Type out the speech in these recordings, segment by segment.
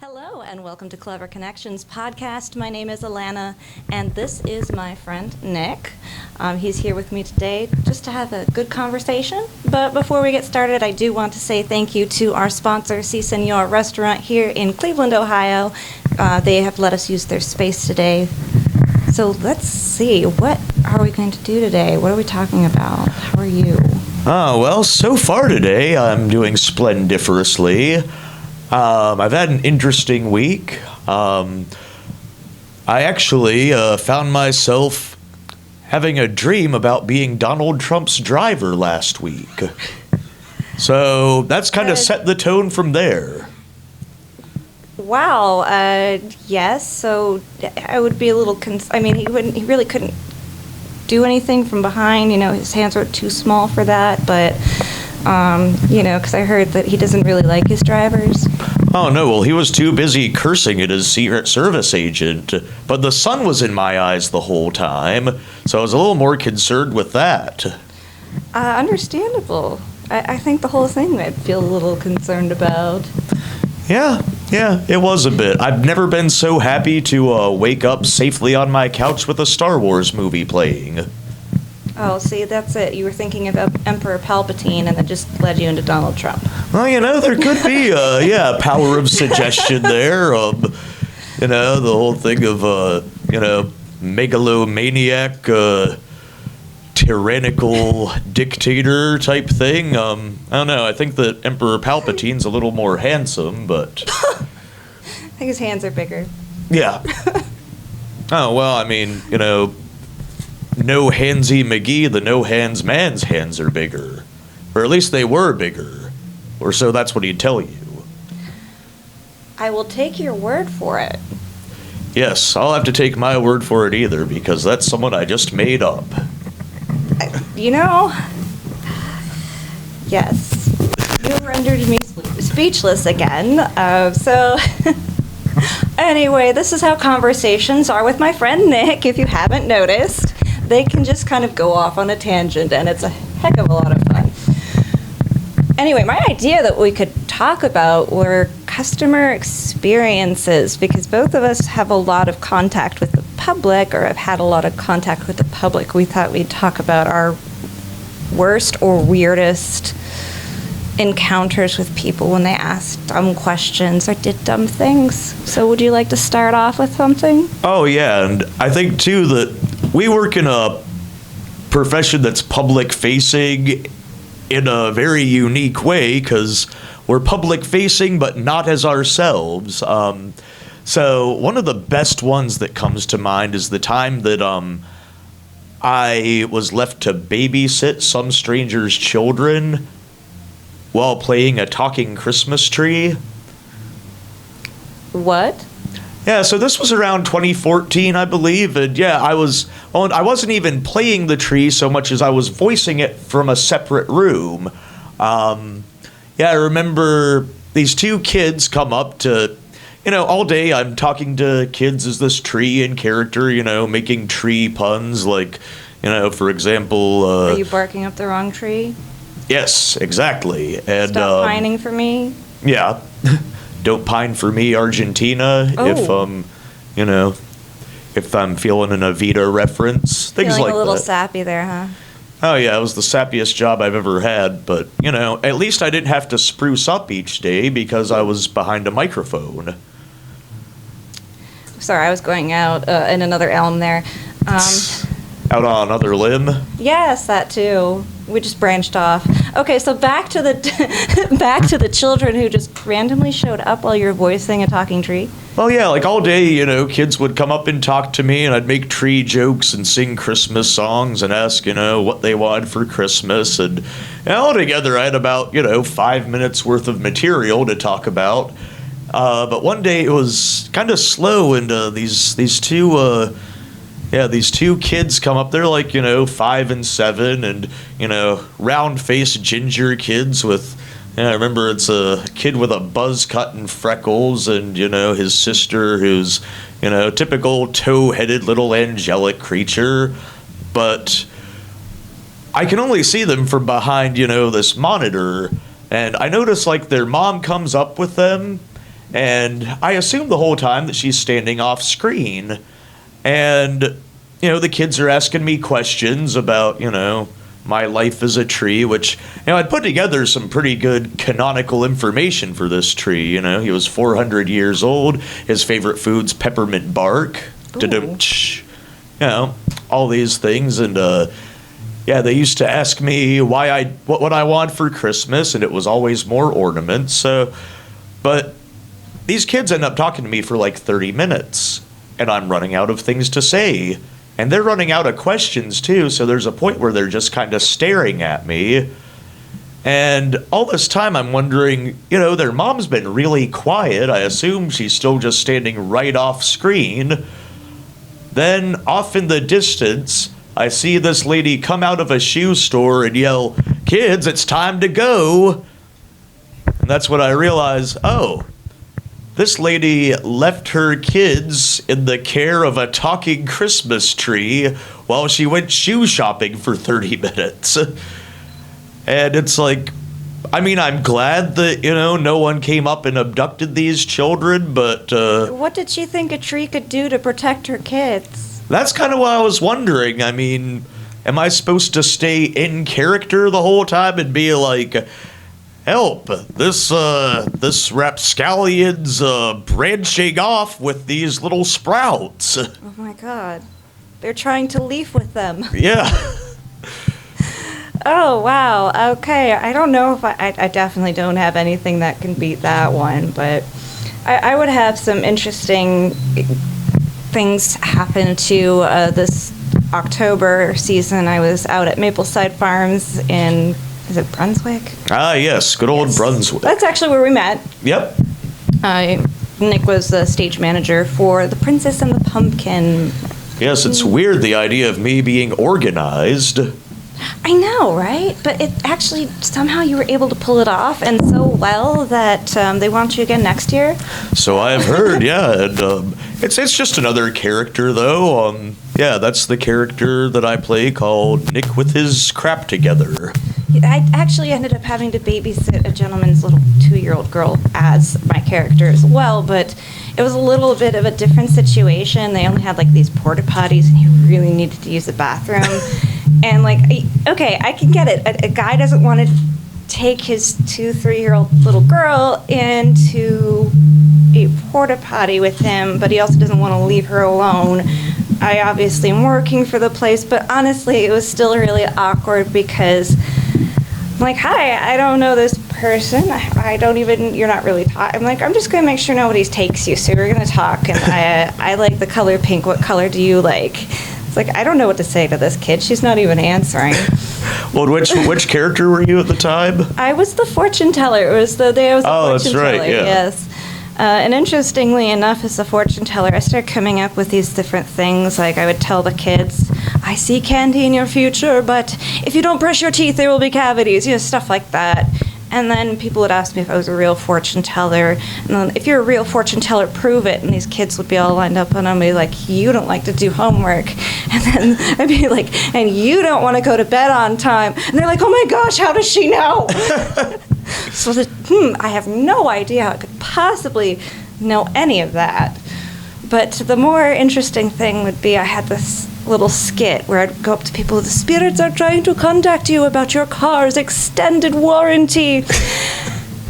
Hello, and welcome to Clever Connections podcast. My name is Alana, and this is my friend Nick. He's here with me today just to have a good conversation. But before we get started, I do want to say thank you to our sponsor, Si Senor Restaurant here in Cleveland, Ohio. They have let us use their space today. So let's see, what are we going to do today? What are we talking about? How are you? Well, so far today, I'm doing splendiferously. I've had an interesting week. I actually found myself having a dream about being Donald Trump's driver last week. So that's kind of set the tone from there. Wow. Yes. So I would be a little. He really couldn't do anything from behind. His hands were too small for that. But because I heard that he doesn't really like his drivers. Oh no! Well, he was too busy cursing at his Secret Service agent. But the sun was in my eyes the whole time, so I was a little more concerned with that. Understandable. I think the whole thing I'd feel a little concerned about. Yeah, it was a bit. I've never been so happy to wake up safely on my couch with a Star Wars movie playing. Oh, see, that's it. You were thinking of Emperor Palpatine, and that just led you into Donald Trump. Well, there could be, power of suggestion there. The whole thing of, megalomaniac, tyrannical dictator type thing. I don't know. I think that Emperor Palpatine's a little more handsome, but... I think his hands are bigger. Yeah. Oh, well, no handsy McGee, the no hands man's hands are bigger. Or at least they were bigger. Or so that's what he'd tell you. I will take your word for it. Yes, I'll have to take my word for it either, because that's someone I just made up. Yes. You rendered me speechless again. Anyway, this is how conversations are with my friend Nick, if you haven't noticed. They can just kind of go off on a tangent, and it's a heck of a lot of fun. Anyway, my idea that we could talk about were customer experiences, because both of us have a lot of contact with the public, or have had a lot of contact with the public. We thought we'd talk about our worst or weirdest encounters with people when they asked dumb questions or did dumb things. So would you like to start off with something? Oh, yeah, and I think, too, that we work in a profession that's public-facing in a very unique way, because we're public-facing but not as ourselves. So one of the best ones that comes to mind is the time that I was left to babysit some stranger's children while playing a talking Christmas tree. What? Yeah, so this was around 2014, I believe, and yeah, I wasn't even playing the tree so much as I was voicing it from a separate room. I remember these two kids come up to, all day I'm talking to kids as this tree in character, making tree puns, like, for example... Are you barking up the wrong tree? Yes, exactly. And Stop pining for me? Yeah. Don't pine for me, Argentina. Oh. If I'm feeling an Evita reference, things Feeling like that. a little sappy there, huh? Oh yeah, it was the sappiest job I've ever had, but at least I didn't have to spruce up each day because I was behind a microphone. Sorry, I was going out in another elm there. Out on another limb? Yes, that too. We just branched off. Okay, so back to the children who just randomly showed up while you were voicing a talking tree. Well, yeah, like all day, kids would come up and talk to me, and I'd make tree jokes and sing Christmas songs and ask, what they wanted for Christmas. And altogether, I had about, 5 minutes worth of material to talk about. But one day it was kind of slow, and these two kids come up. They're like, 5 and 7, and, round-faced ginger kids with, I remember it's a kid with a buzz cut and freckles, and, his sister who's, typical tow-headed little angelic creature. But I can only see them from behind, this monitor, and I notice, like, their mom comes up with them, And I assumed the whole time that she's standing off screen. And, the kids are asking me questions about, my life as a tree, which, I'd put together some pretty good canonical information for this tree. He was 400 years old. His favorite food's peppermint bark. All these things. And, they used to ask me what I want for Christmas, and it was always more ornaments. But these kids end up talking to me for like 30 minutes, and I'm running out of things to say. And they're running out of questions, too, so there's a point where they're just kind of staring at me. And all this time I'm wondering, their mom's been really quiet. I assume she's still just standing right off screen. Then, off in the distance, I see this lady come out of a shoe store and yell, "Kids, it's time to go!" And that's when I realize, this lady left her kids in the care of a talking Christmas tree while she went shoe shopping for 30 minutes. And it's like, I'm glad that, no one came up and abducted these children, but... what did she think a tree could do to protect her kids? That's kind of what I was wondering. Am I supposed to stay in character the whole time and be like... Help! This rapscallion's branching off with these little sprouts. Oh my god. They're trying to leaf with them. Yeah. Oh, wow. Okay. I don't know if I definitely don't have anything that can beat that one, but I would have some interesting things happen to this October season. I was out at Mapleside Farms in... Is it Brunswick? Ah, yes. Good old Brunswick. That's actually where we met. Yep. Nick was the stage manager for The Princess and the Pumpkin. Yes, it's weird, the idea of me being organized. I know, right? But it actually, somehow you were able to pull it off, and so well that they want you again next year. So I've heard, yeah. And, it's just another character, though. That's the character that I play called Nick with his crap together. I actually ended up having to babysit a gentleman's little 2-year-old girl as my character as well, but it was a little bit of a different situation. They only had like these porta potties, and he really needed to use the bathroom. And okay, I can get it. A guy doesn't want to take his 2-3-year-old little girl into a porta potty with him, but he also doesn't want to leave her alone. I obviously am working for the place, but honestly, it was still really awkward because I'm like, hi, I don't know this person. You're not really talking. I'm like, I'm just going to make sure nobody takes you, so we're going to talk. And I like the color pink. What color do you like? It's like, I don't know what to say to this kid. She's not even answering. Well, which character were you at the time? I was the fortune teller. It was the day I was the fortune teller. That's right, yeah. Yes. And interestingly enough, as a fortune teller, I started coming up with these different things. Like I would tell the kids, I see candy in your future, but if you don't brush your teeth, there will be cavities. Stuff like that. And then people would ask me if I was a real fortune teller. And then, if you're a real fortune teller, prove it. And these kids would be all lined up, and I'd be like, you don't like to do homework. And then I'd be like, and you don't want to go to bed on time. And they're like, oh my gosh, how does she know? So I have no idea how I could possibly know any of that. But the more interesting thing would be I had this little skit where I'd go up to people, the spirits are trying to contact you about your car's extended warranty.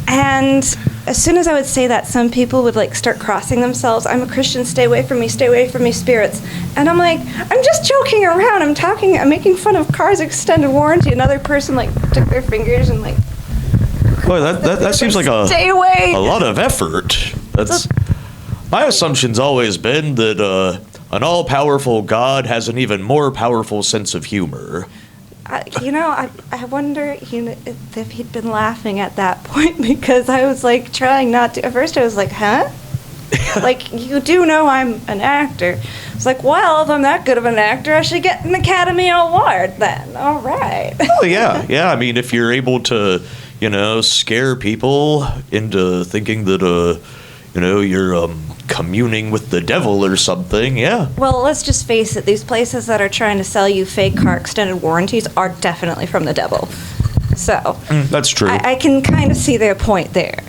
And as soon as I would say that, some people would start crossing themselves. I'm a Christian, stay away from me, spirits. And I'm like, I'm just joking around. I'm making fun of car's extended warranty. Another person took their fingers and boy, that seems like stay away. A lot of effort. My assumption's always been that an all-powerful God has an even more powerful sense of humor. I wonder if he'd been laughing at that point, because I was trying not to. At first I was like, huh? You do know I'm an actor. It's well, if I'm that good of an actor, I should get an Academy Award then. All right. Oh, yeah. Yeah, if you're able to, scare people into thinking that, you're communing with the devil or something, yeah. Well, let's just face it, these places that are trying to sell you fake car extended warranties are definitely from the devil. So that's true. I can kind of see their point there.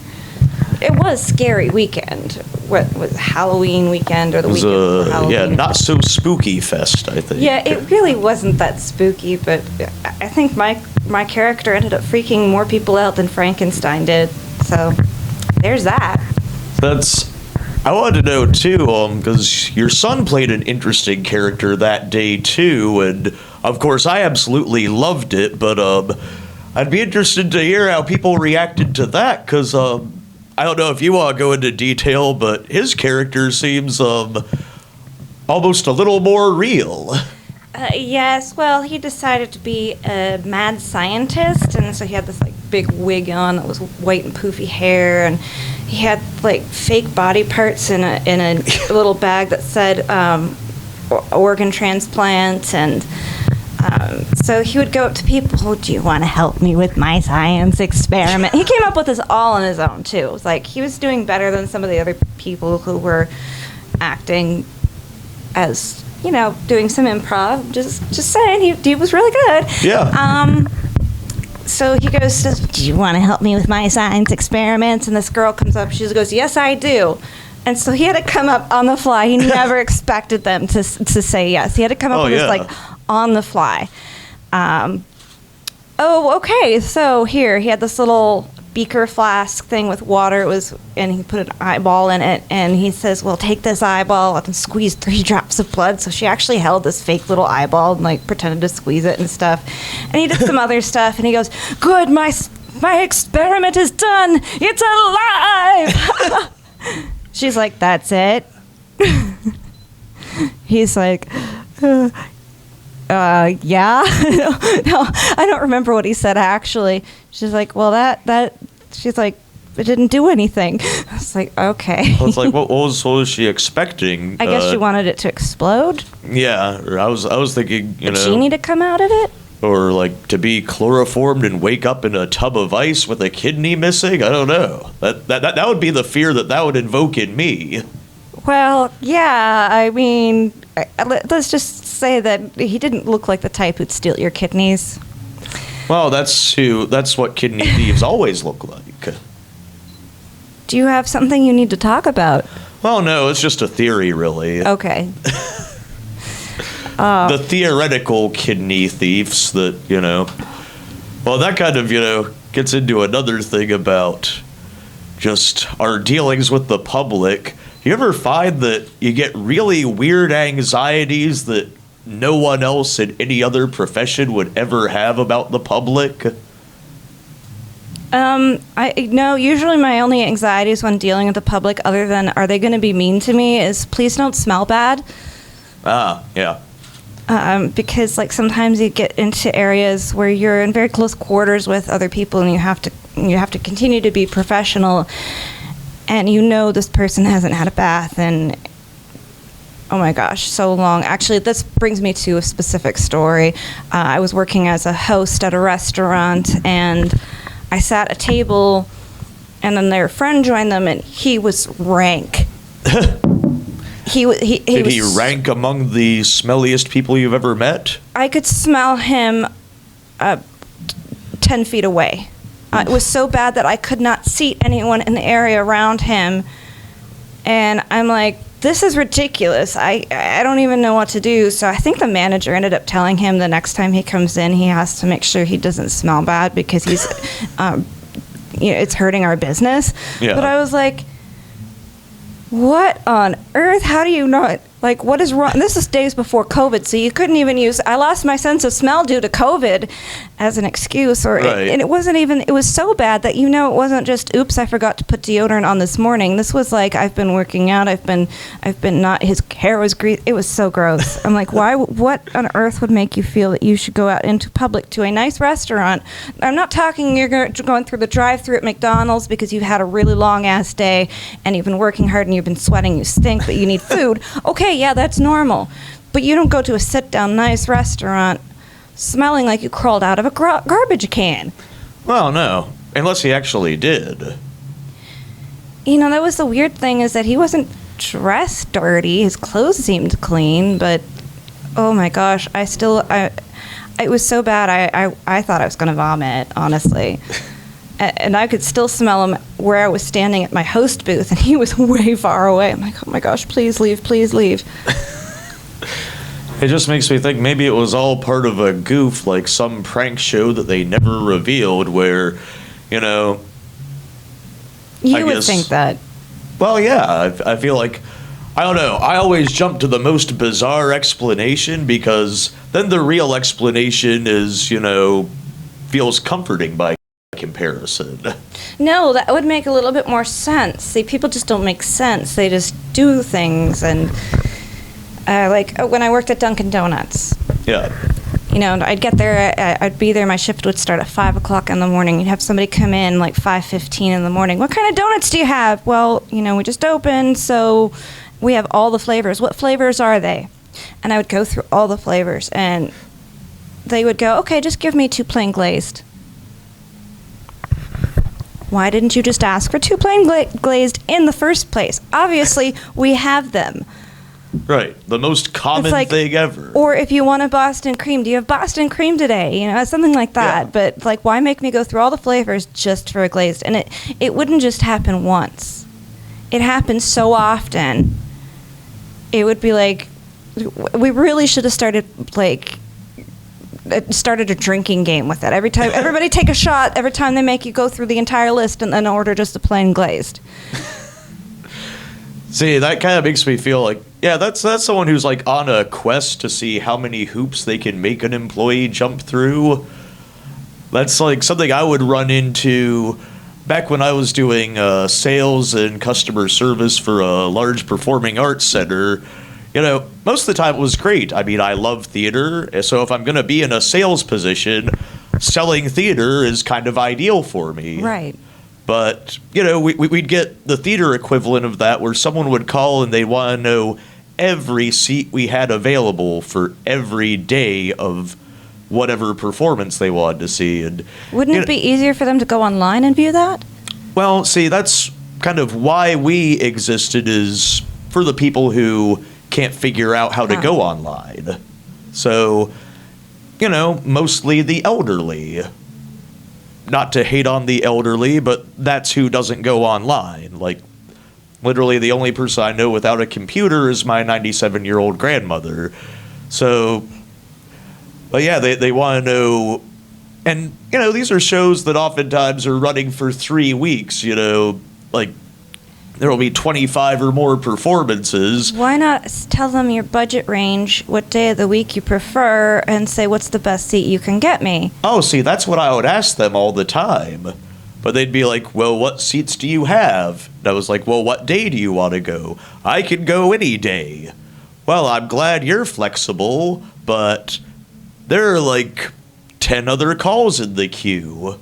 It was Scary Weekend. What was Halloween weekend or the weekend before Halloween? Yeah, not so spooky fest, I think. Yeah, it really wasn't that spooky, but I think my character ended up freaking more people out than Frankenstein did. So there's that. I wanted to know too, because your son played an interesting character that day too, and of course I absolutely loved it. But I'd be interested to hear how people reacted to that, because I don't know if you want to go into detail, but his character seems almost a little more real. Yes, well, he decided to be a mad scientist, and so he had this like big wig on that was white and poofy hair, and he had like fake body parts in a little bag that said organ transplant, and so he would go up to people, "Oh, do you want to help me with my science experiment?" He came up with this all on his own too. It was like he was doing better than some of the other people who were acting as, you know, doing some improv. Just saying, he was really good. Yeah. So he goes, "Do you want to help me with my science experiments?" And this girl comes up. She just goes, "Yes, I do." And so he had to come up on the fly. He never expected them to say yes. He had to come up with this like on the fly. Okay. So here he had this little beaker flask thing with water. And he put an eyeball in it, and he says, "Well, take this eyeball and squeeze 3 drops of blood." So she actually held this fake little eyeball and like pretended to squeeze it and stuff. And he did some other stuff, and he goes, "Good, my experiment is done. It's alive." She's like, "That's it?" He's like, yeah. No, I don't remember what he said actually. She's like, "Well, that." She's like, "It didn't do anything." I was like, okay. Well, it's like, what was she expecting? I guess she wanted it to explode. Yeah, or I was thinking, a genie to come out of it, or like to be chloroformed and wake up in a tub of ice with a kidney missing. I don't know. That would be the fear that would invoke in me. Well, yeah. I mean, let's just say that he didn't look like the type who'd steal your kidneys. Well, that's what kidney thieves always look like. Do you have something you need to talk about? Well, no, it's just a theory, really. Okay. The theoretical kidney thieves that, well, that kind of, gets into another thing about just our dealings with the public. You ever find that you get really weird anxieties that no one else in any other profession would ever have about the public? No, usually my only anxieties when dealing with the public, other than are they going to be mean to me, is please don't smell bad. Yeah. Because like sometimes you get into areas where you're in very close quarters with other people, and you have to continue to be professional, and this person hasn't had a bath and oh my gosh, so long. Actually, this brings me to a specific story. I was working as a host at a restaurant, and I sat at a table, and then their friend joined them, and he was rank. Did he rank among the smelliest people you've ever met? I could smell him 10 feet away. It was so bad that I could not seat anyone in the area around him. And I'm like, this is ridiculous. I don't even know what to do. So I think the manager ended up telling him the next time he comes in, he has to make sure he doesn't smell bad because he's, it's hurting our business. Yeah. But I was like, what on earth? How do you know? Like, what is wrong? This is days before COVID, so you couldn't even use, I lost my sense of smell due to COVID as an excuse. And it wasn't even, it was so bad that, it wasn't just, oops, I forgot to put deodorant on this morning. This was like, I've been working out, I've been not, his hair was greasy. It was so gross. I'm like, what on earth would make you feel that you should go out into public to a nice restaurant? I'm not talking you're going through the drive-thru at McDonald's because you've had a really long-ass day and you've been working hard and you've been sweating, you stink, but you need food. Okay, yeah, that's normal. But you don't go to a sit-down nice restaurant smelling like you crawled out of a garbage can. Well, no, unless he actually did. That was the weird thing, is that he wasn't dressed dirty. His clothes seemed clean, but oh my gosh, it was so bad, I thought I was going to vomit, honestly. And I could still smell him where I was standing at my host booth, and he was way far away. I'm like, oh my gosh, please leave, please leave. It just makes me think maybe it was all part of a goof, like some prank show that they never revealed where, you know... You would think that. Well, yeah, I feel like... I don't know. I always jump to the most bizarre explanation because then the real explanation is, you know, feels comforting by comparison. No, that would make a little bit more sense. See, people just don't make sense. They just do things. And when I worked at Dunkin' Donuts. Yeah. You know, I'd get there, I'd be there, my shift would start at 5 o'clock in the morning. You'd have somebody come in like 5:15 in the morning. What kind of donuts do you have? Well, you know, we just opened, so we have all the flavors. What flavors are they? And I would go through all the flavors, and they would go, okay, just give me 2 plain glazed. Why didn't you just ask for 2 plain glazed in the first place? Obviously, we have them. Right, the most common thing ever. Or if you want a Boston cream, do you have Boston cream today? You know, something like that. Yeah. But like, why make me go through all the flavors just for a glazed? And it wouldn't just happen once. It happens so often. It would be like, we really should have started a drinking game with it. Every time, everybody take a shot every time they make you go through the entire list and then order just a plain glazed. See, that kind of makes me feel like, yeah, that's someone who's like on a quest to see how many hoops they can make an employee jump through. That's like something I would run into back when I was doing sales and customer service for a large performing arts center. You know, most of the time it was great. I mean, I love theater, so if I'm going to be in a sales position, selling theater is kind of ideal for me. Right. But, you know, we'd get the theater equivalent of that where someone would call and they'd want to know every seat we had available for every day of whatever performance they wanted to see. And wouldn't it be easier for them to go online and view that? Well, see, that's kind of why we existed, is for the people who can't figure out how to go online. So, you know, mostly the elderly. Not to hate on the elderly, but that's who doesn't go online. Like, literally the only person I know without a computer is my 97-year-old grandmother. So, but yeah, they want to know. And, you know, these are shows that oftentimes are running for 3 weeks, you know, like there will be 25 or more performances. Why not tell them your budget range, what day of the week you prefer, and say, what's the best seat you can get me? Oh, see, that's what I would ask them all the time. But they'd be like, well, what seats do you have? And I was like, well, what day do you want to go? I can go any day. Well, I'm glad you're flexible, but there are like 10 other calls in the queue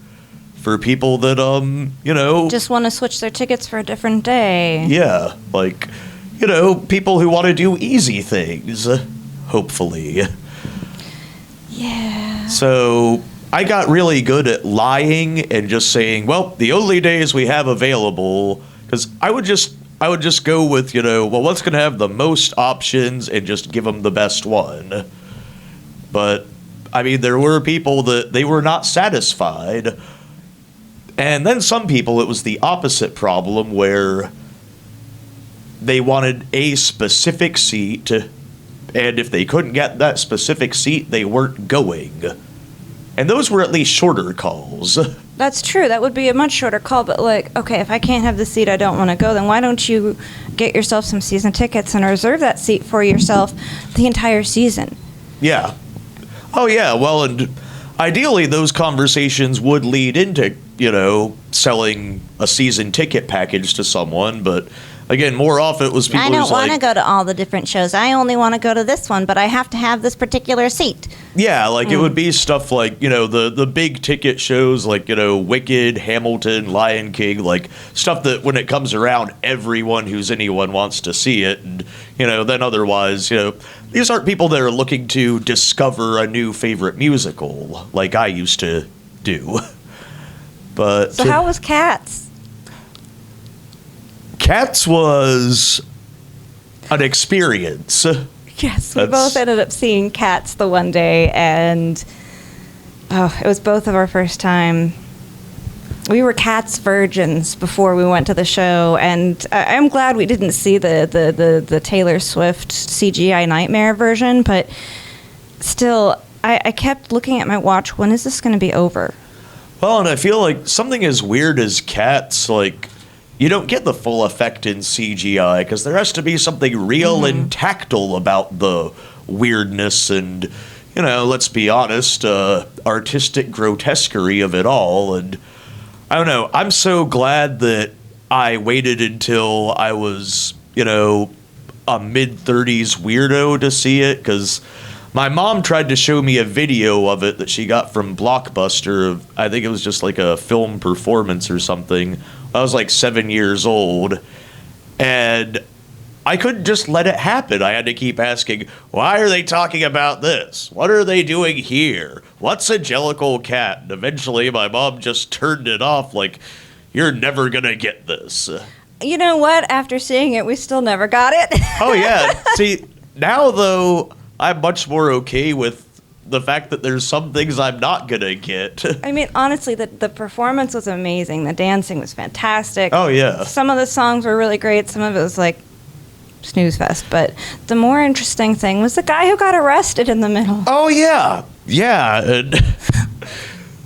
for people that, you know... just want to switch their tickets for a different day. Yeah, like, you know, people who want to do easy things, hopefully. Yeah. So I got really good at lying and just saying, well, the only days we have available, because I would just go with, you know, well, what's going to have the most options and just give them the best one. But, I mean, there were people that they were not satisfied. And then some people, it was the opposite problem where they wanted a specific seat, and if they couldn't get that specific seat, they weren't going. And those were at least shorter calls. That's true. That would be a much shorter call, but like, okay, if I can't have the seat I don't want to go, then why don't you get yourself some season tickets and reserve that seat for yourself the entire season? Yeah. Oh, yeah. Well, and ideally those conversations would lead into, you know, selling a season ticket package to someone, but again, more often it was people I don't want to go to all the different shows. I only want to go to this one, but I have to have this particular seat. Yeah, like it would be stuff like, you know, the big ticket shows like, you know, Wicked, Hamilton, Lion King, like stuff that when it comes around, everyone who's anyone wants to see it. And, you know, then otherwise, you know, these aren't people that are looking to discover a new favorite musical like I used to do. But so how was Cats? Cats was an experience. Yes, we both ended up seeing Cats the one day, and it was both of our first time we were Cats virgins before we went to the show, and I'm glad we didn't see the Taylor Swift CGI Nightmare version, but still, I kept looking at my watch. When is this going to be over? Well, and I feel like something as weird as Cats, like, you don't get the full effect in CGI because there has to be something real and tactile about the weirdness and, you know, let's be honest, artistic grotesquerie of it all. And I don't know, I'm so glad that I waited until I was, you know, a mid-30s weirdo to see it, because my mom tried to show me a video of it that she got from Blockbuster. I think it was just like a film performance or something. I was like 7 years old, and I couldn't just let it happen. I had to keep asking, why are they talking about this? What are they doing here? What's a Jellicle cat? And eventually my mom just turned it off like, you're never going to get this. You know what? After seeing it, we still never got it. Oh, yeah. See, now, though, I'm much more okay with the fact that there's some things I'm not going to get. I mean, honestly, the performance was amazing. The dancing was fantastic. Oh, yeah. Some of the songs were really great. Some of it was like snooze fest. But the more interesting thing was the guy who got arrested in the middle. Oh, yeah. Yeah. And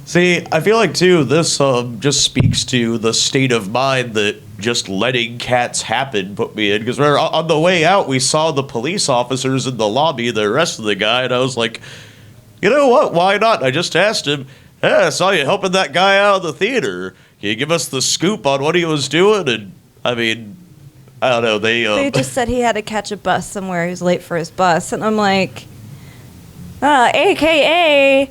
see, I feel like, too, this just speaks to the state of mind that just letting Cats happen put me in. Because on the way out, we saw the police officers in the lobby, the rest of the guy, and I was like, you know what? Why not? I just asked him, hey, I saw you helping that guy out of the theater. Can you give us the scoop on what he was doing? And, I mean, I don't know. They just said he had to catch a bus somewhere. He was late for his bus. And I'm like, AKA,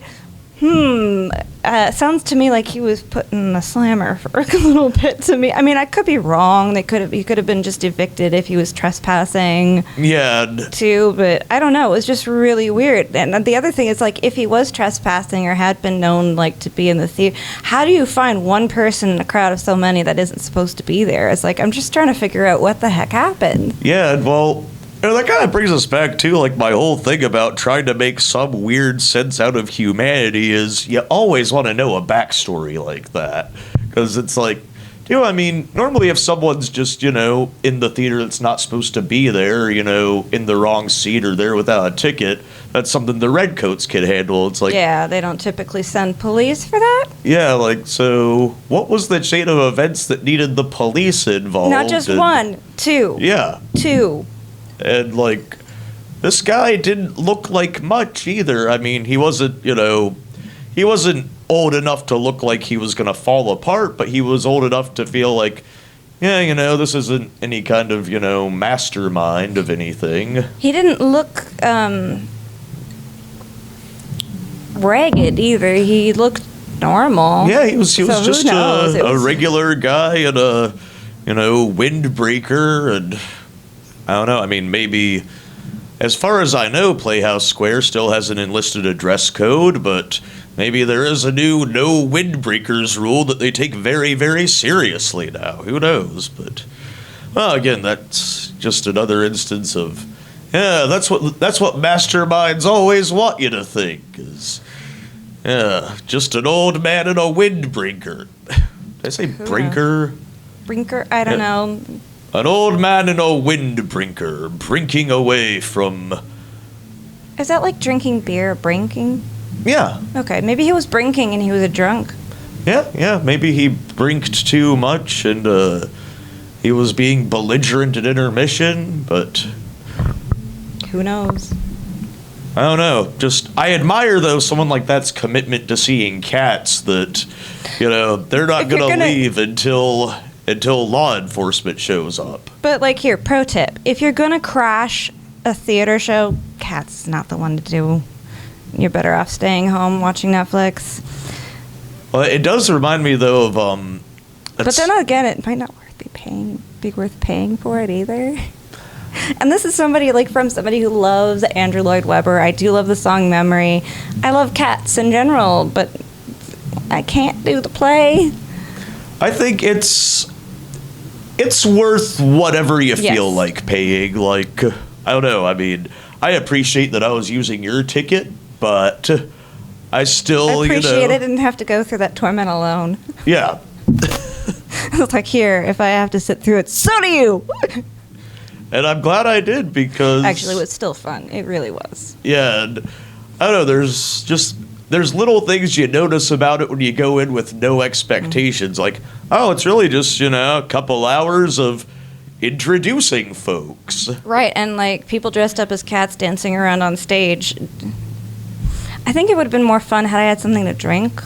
sounds to me like he was putting the slammer for a little bit to me. I mean, I could be wrong. He could have been just evicted if he was trespassing. Yeah. Too, but I don't know. It was just really weird. And the other thing is, like, if he was trespassing or had been known, like, to be in the theater, how do you find one person in a crowd of so many that isn't supposed to be there? It's like, I'm just trying to figure out what the heck happened. Yeah, well, you know, that kind of brings us back to, like, my whole thing about trying to make some weird sense out of humanity is you always want to know a backstory like that. Because it's like, you know, I mean, normally if someone's just, you know, in the theater that's not supposed to be there, you know, in the wrong seat or there without a ticket, that's something the redcoats can handle. It's like, yeah, they don't typically send police for that. Yeah, like, so what was the chain of events that needed the police involved? Not just one, two. Yeah. Two. And, like, this guy didn't look like much either. I mean, he wasn't, you know, he wasn't old enough to look like he was going to fall apart, but he was old enough to feel like, yeah, you know, this isn't any kind of, you know, mastermind of anything. He didn't look ragged either. He looked normal. Yeah, he was So who just knows? It a was- regular guy in a, you know, windbreaker, and I don't know, I mean, maybe, as far as I know, Playhouse Square still hasn't enlisted a dress code, but maybe there is a new no windbreakers rule that they take very, very seriously now. Who knows? But, well, again, that's just another instance of, yeah, that's what masterminds always want you to think, is, yeah, just an old man in a windbreaker. Did I say brinker? Brinker? I don't know. An old man in a windbreaker, brinking away from... Is that like drinking beer, brinking? Yeah. Okay, maybe he was brinking and he was a drunk. Yeah, maybe he brinked too much and he was being belligerent at intermission, but... Who knows? I don't know. Just, I admire, though, someone like that's commitment to seeing Cats, that, you know, they're not going to leave until law enforcement shows up. But, like, here, pro tip. If you're going to crash a theater show, Cats is not the one to do. You're better off staying home watching Netflix. Well, it does remind me, though, of... But then again, it might not be worth paying for it either. And this is somebody who loves Andrew Lloyd Webber. I do love the song Memory. I love Cats in general, but I can't do the play. I think it's worth whatever you feel Yes. like paying. Like, I don't know. I mean, I appreciate that I was using your ticket, but I still, I appreciate I didn't have to go through that torment alone. Yeah. I was like, here, if I have to sit through it, so do you. And I'm glad I did because Actually, it was still fun. It really was. yeah, and I don't know. There's little things you notice about it when you go in with no expectations. Like, oh, it's really just a couple hours of introducing folks. Right, and like people dressed up as cats dancing around on stage. I think it would have been more fun had I had something to drink.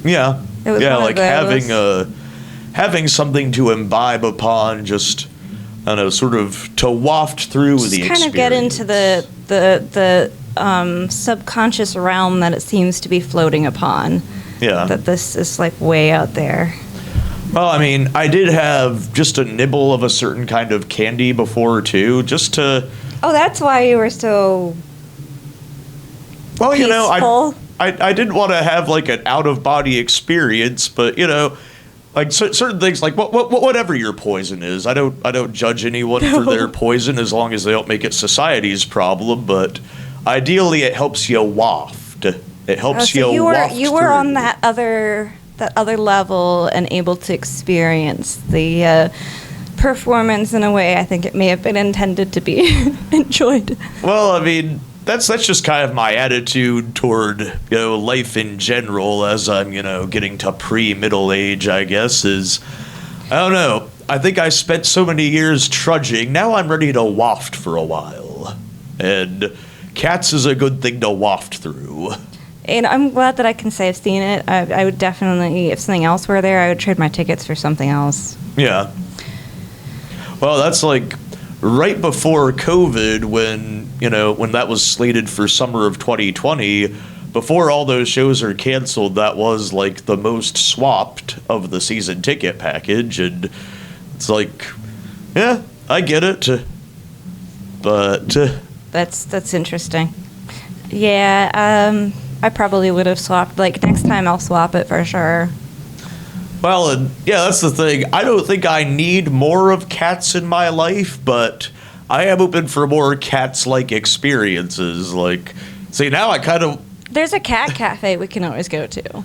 Yeah, It was yeah, one of like those. having something to imbibe upon, just I don't know, sort of to waft through Just the kind experience. of get into the subconscious realm that it seems to be floating upon. Yeah. That this is like way out there. Well, I mean, I did have just a nibble of a certain kind of candy before too, just to. Oh, that's why you were so Well, peaceful. I didn't want to have like an out of body experience, but like certain things, like whatever your poison is, I don't judge anyone for their poison as long as they don't make it society's problem. But ideally, it helps you waft. It helps so you waft. you were on through. that other level and able to experience the performance in a way I think it may have been intended to be enjoyed. Well, I mean, that's just kind of my attitude toward life in general as I'm getting to pre-middle age, I guess. Is I don't know. I think I spent so many years trudging. Now I'm ready to waft for a while, and cats is a good thing to waft through. And I'm glad that I can say I've seen it. I would definitely, if something else were there, I would trade my tickets for something else. Yeah. Well, that's like right before COVID, when that was slated for summer of 2020. Before all those shows are canceled, that was like the most swapped of the season ticket package, and it's like, yeah, I get it, but That's interesting. Yeah, I probably would have swapped. Like next time, I'll swap it for sure. well, and yeah, that's the thing. I don't think I need more of cats in my life, but I am open for more cats-like experiences. Like, see, now I kind of. There's a cat cafe we can always go to.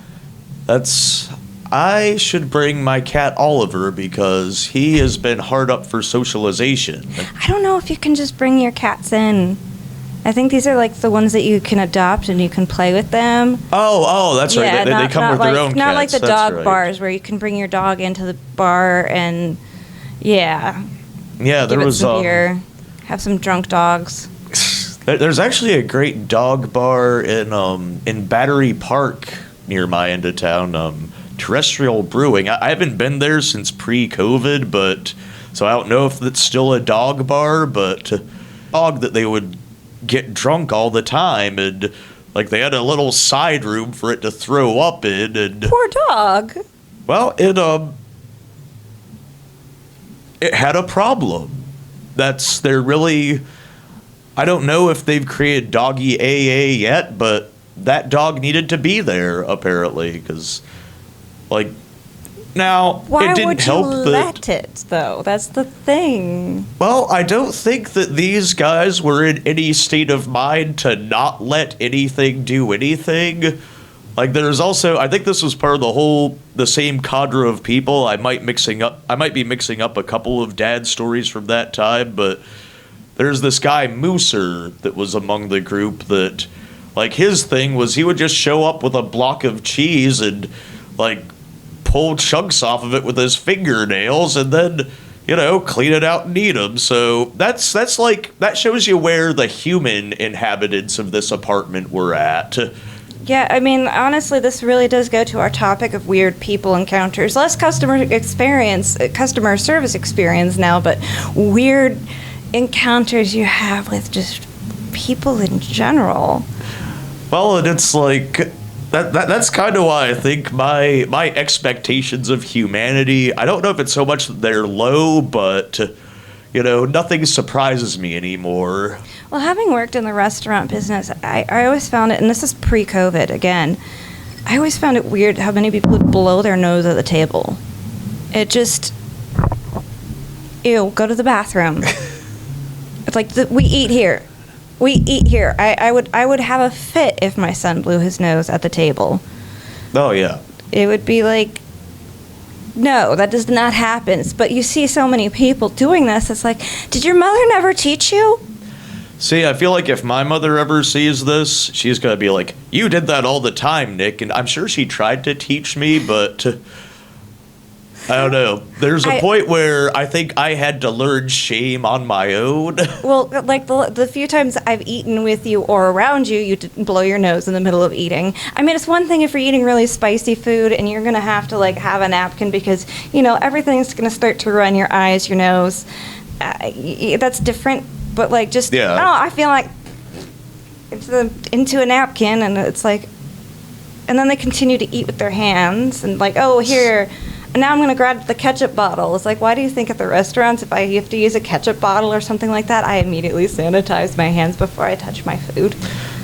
I should bring my cat Oliver because he has been hard up for socialization. I don't know if you can just bring your cats in. I think these are like the ones that you can adopt and you can play with them. Oh, that's right. They come with their own cats. Not like the That's dog right. bars where you can bring your dog into the bar and Yeah, give there it was some beer, have some drunk dogs. there's actually a great dog bar in Battery Park near my end of town. Terrestrial Brewing. I haven't been there since pre-COVID, but so I don't know if it's still a dog bar, but dog that they would get drunk all the time, and like they had a little side room for it to throw up in, and Poor dog. well, it had a problem. They're really. I don't know if they've created doggy AA yet, but that dog needed to be there apparently because, like, now Why it didn't would you help that. let it though? That's the thing. Well, I don't think that these guys were in any state of mind to not let anything do anything. Like, there's also, I think this was part of the same cadre of people. I might be mixing up a couple of dad stories from that time, but there's this guy Mooser that was among the group that, like, his thing was he would just show up with a block of cheese and like pull chunks off of it with his fingernails and then clean it out and eat them. So that's like, that shows you where the human inhabitants of this apartment were at. Yeah, I mean, honestly, this really does go to our topic of weird people encounters. Less customer service experience now, but weird encounters you have with just people in general. Well, and it's like that's kind of why I think my expectations of humanity, I don't know if it's so much that they're low, but nothing surprises me anymore. Well, having worked in the restaurant business, I always found it, and this is pre-COVID again, I always found it weird how many people would blow their nose at the table. It just, ew, go to the bathroom. It's like, we eat here. We eat here. I would have a fit if my son blew his nose at the table. Oh, yeah. It would be like, No, that does not happen. But you see so many people doing this. It's like, did your mother never teach you? See, I feel like if my mother ever sees this, she's going to be like, you did that all the time, Nick. And I'm sure she tried to teach me, but I don't know. There's a point where I think I had to learn shame on my own. Well, like the few times I've eaten with you or around you, you blow your nose in the middle of eating. I mean, it's one thing if you're eating really spicy food and you're going to have to, like, have a napkin because, you know, everything's going to start to run your eyes, your nose. That's different. But, like, just, yeah. I don't know, I feel like it's into a napkin, and it's like, and then they continue to eat with their hands, and like, oh, here, and now I'm going to grab the ketchup bottle. It's like, why do you think at the restaurants, if I have to use a ketchup bottle or something like that, I immediately sanitize my hands before I touch my food?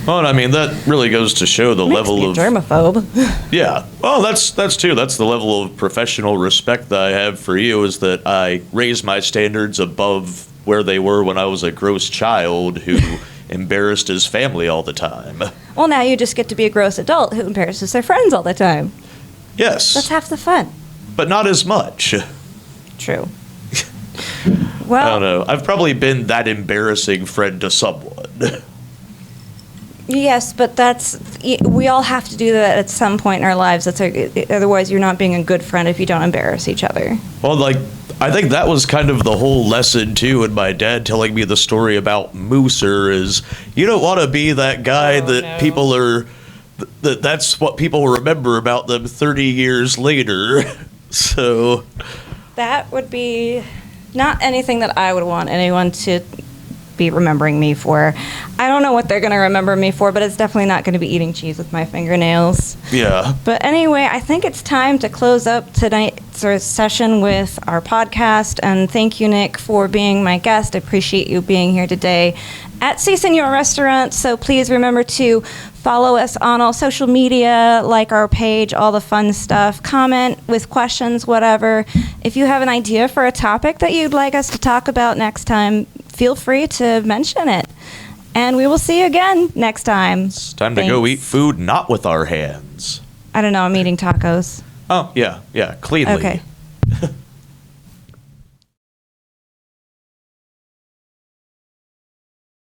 Well, I mean, that really goes to show the level of germaphobe. Yeah. Well, that's too. That's the level of professional respect that I have for you, is that I raise my standards above where they were when I was a gross child who embarrassed his family all the time. Well, now you just get to be a gross adult who embarrasses their friends all the time. Yes. That's half the fun. But not as much. True. Well, I don't know. I've probably been that embarrassing friend to someone. Yes, but we all have to do that at some point in our lives. Otherwise, you're not being a good friend if you don't embarrass each other. Well, like, I think that was kind of the whole lesson, too, in my dad telling me the story about Mooser, is you don't want to be that guy people are, that's what people remember about them 30 years later. So that would be not anything that I would want anyone to be remembering me for. I don't know what they're going to remember me for, but it's definitely not going to be eating cheese with my fingernails. Yeah. But anyway, I think it's time to close up tonight's session with our podcast. And thank you, Nick, for being my guest. I appreciate you being here today at Si Senor Restaurant. So please remember to follow us on all social media, like our page, all the fun stuff, comment with questions, whatever. If you have an idea for a topic that you'd like us to talk about next time, feel free to mention it. And we will see you again next time. It's time to go eat food not with our hands. I don't know, I'm eating tacos. Oh, yeah, cleanly. Okay.